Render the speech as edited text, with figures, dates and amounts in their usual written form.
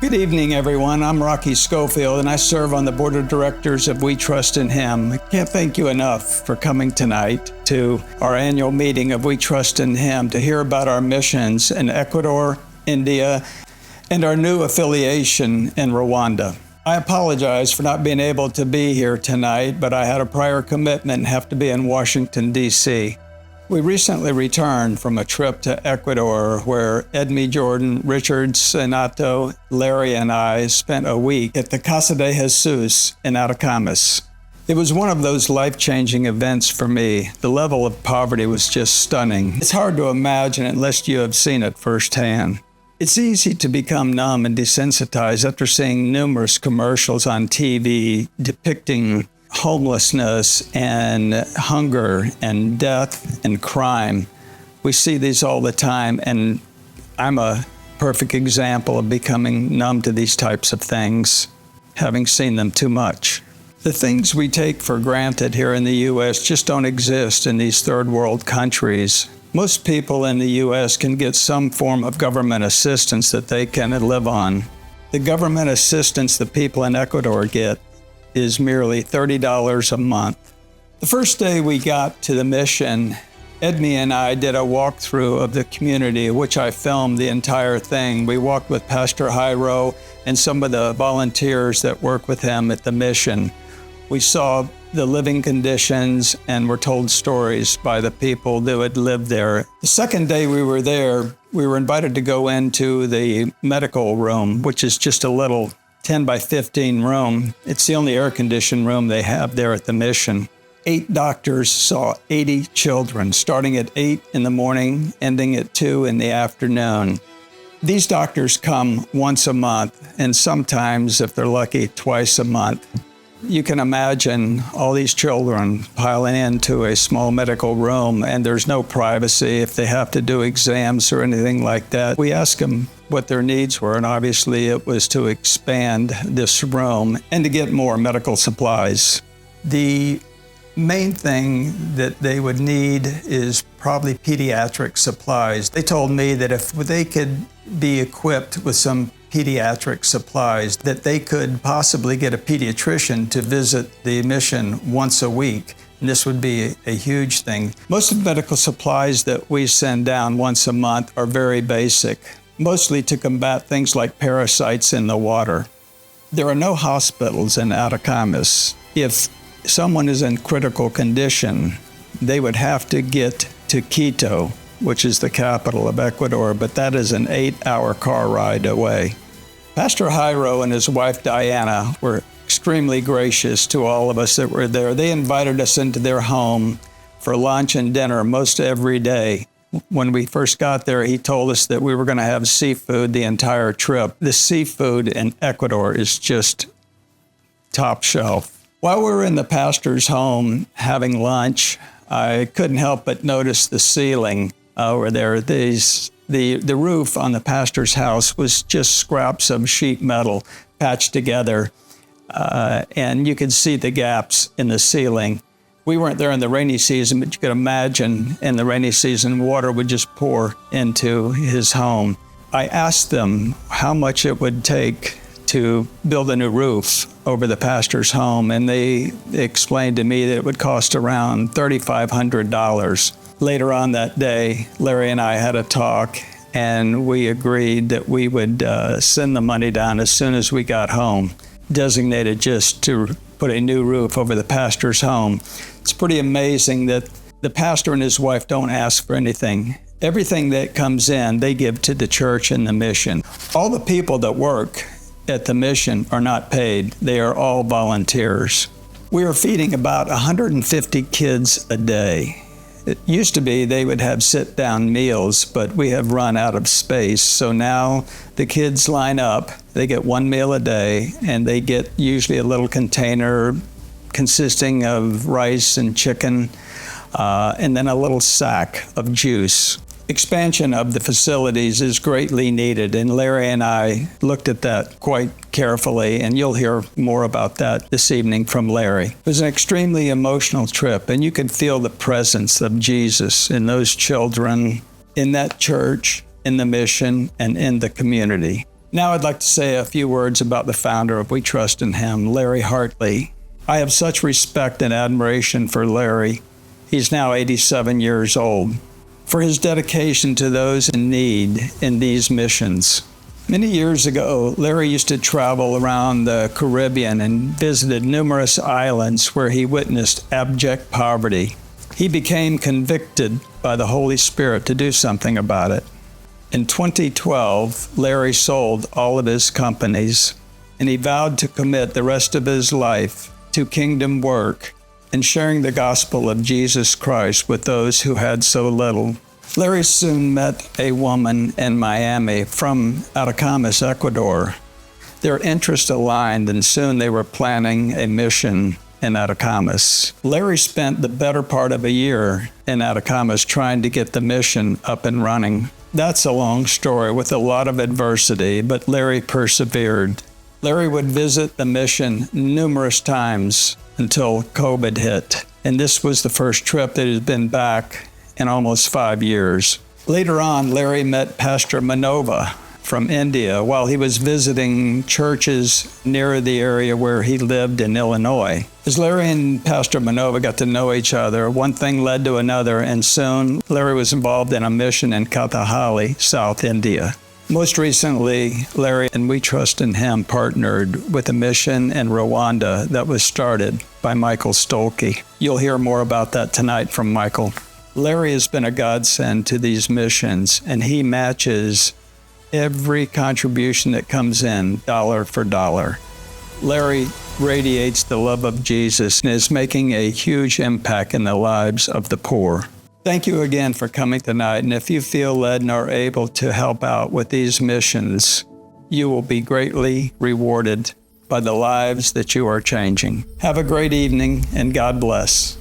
Good evening, everyone. I'm Rocky Scofield, and I serve on the board of directors of We Trust in Him. I can't thank you enough for coming tonight to our annual meeting of We Trust in Him to hear about our missions in Ecuador, India, and our new affiliation in Rwanda. I apologize for not being able to be here tonight, but I had a prior commitment and have to be in Washington, D.C. We recently returned from a trip to Ecuador where Edmie, Jordan, Richard, Senato, Larry, and I spent a week at the Casa de Jesus in Atacames. It was one of those life-changing events for me. The level of poverty was just stunning. It's hard to imagine unless you have seen it firsthand. It's easy to become numb and desensitized after seeing numerous commercials on TV depicting homelessness and hunger and death and crime. We see these all the time, and I'm a perfect example of becoming numb to these types of things, having seen them too much. The things we take for granted here in the U.S. just don't exist in these third world countries. Most people in the U.S. can get some form of government assistance that they can live on. The government assistance the people in Ecuador get is merely $30 a month. The first day we got to the mission, Edmie and I did a walkthrough of the community, which I filmed the entire thing. We walked with Pastor Jairo and some of the volunteers that work with him at the mission. We saw the living conditions and were told stories by the people that would live there. The second day we were there, we were invited to go into the medical room, which is just a little 10 by 15 room. It's the only air-conditioned room they have there at the mission. 8 doctors saw 80 children, starting at 8 in the morning, ending at 2 in the afternoon. These doctors come once a month, and sometimes, if they're lucky, twice a month. You can imagine all these children piling into a small medical room, and there's no privacy if they have to do exams or anything like that. We ask them what their needs were, and obviously it was to expand this room and to get more medical supplies. The main thing that they would need is probably pediatric supplies. They told me that if they could be equipped with some pediatric supplies, that they could possibly get a pediatrician to visit the mission once a week. And this would be a huge thing. Most of the medical supplies that we send down once a month are very basic, mostly to combat things like parasites in the water. There are no hospitals in Atacames. If someone is in critical condition, they would have to get to Quito, which is the capital of Ecuador, but that is an 8-hour car ride away. Pastor Jairo and his wife Diana were extremely gracious to all of us that were there. They invited us into their home for lunch and dinner most every day. When we first got there, he told us that we were going to have seafood the entire trip. The seafood in Ecuador is just top shelf. While we were in the pastor's home having lunch, I couldn't help but notice the ceiling over there. The roof on the pastor's house was just scraps of sheet metal patched together, and you could see the gaps in the ceiling. We weren't there in the rainy season, but you could imagine in the rainy season, water would just pour into his home. I asked them how much it would take to build a new roof over the pastor's home, and they explained to me that it would cost around $3,500. Later on that day, Larry and I had a talk, and we agreed that we would send the money down as soon as we got home, designated just to put a new roof over the pastor's home. It's pretty amazing that the pastor and his wife don't ask for anything. Everything that comes in, they give to the church and the mission. All the people that work at the mission are not paid. They are all volunteers. We are feeding about 150 kids a day. It used to be they would have sit-down meals, but we have run out of space. So now the kids line up, they get one meal a day, and they get usually a little container consisting of rice and chicken, and then a little sack of juice. Expansion of the facilities is greatly needed, and Larry and I looked at that quite carefully, and you'll hear more about that this evening from Larry. It was an extremely emotional trip, and you could feel the presence of Jesus in those children, in that church, in the mission, and in the community. Now I'd like to say a few words about the founder of We Trust in Him, Larry Hartley. I have such respect and admiration for Larry. He's now 87 years old, for his dedication to those in need in these missions. Many years ago, Larry used to travel around the Caribbean and visited numerous islands where he witnessed abject poverty. He became convicted by the Holy Spirit to do something about it. In 2012, Larry sold all of his companies, and he vowed to commit the rest of his life to kingdom work and sharing the gospel of Jesus Christ with those who had so little. Larry soon met a woman in Miami from Atacames, Ecuador. Their interests aligned, and soon they were planning a mission in Atacames. Larry spent the better part of a year in Atacames trying to get the mission up and running. That's a long story with a lot of adversity, but Larry persevered. Larry would visit the mission numerous times until COVID hit, and this was the first trip that had been back in almost 5 years. Later on, Larry met Pastor Manova from India while he was visiting churches near the area where he lived in Illinois. As Larry and Pastor Manova got to know each other, one thing led to another, and soon Larry was involved in a mission in Kathahali, South India. Most recently, Larry and We Trust in Him partnered with a mission in Rwanda that was started by Michael Stolke. You'll hear more about that tonight from Michael. Larry has been a godsend to these missions, and he matches every contribution that comes in, dollar for dollar. Larry radiates the love of Jesus and is making a huge impact in the lives of the poor. Thank you again for coming tonight, and if you feel led and are able to help out with these missions, you will be greatly rewarded by the lives that you are changing. Have a great evening, and God bless.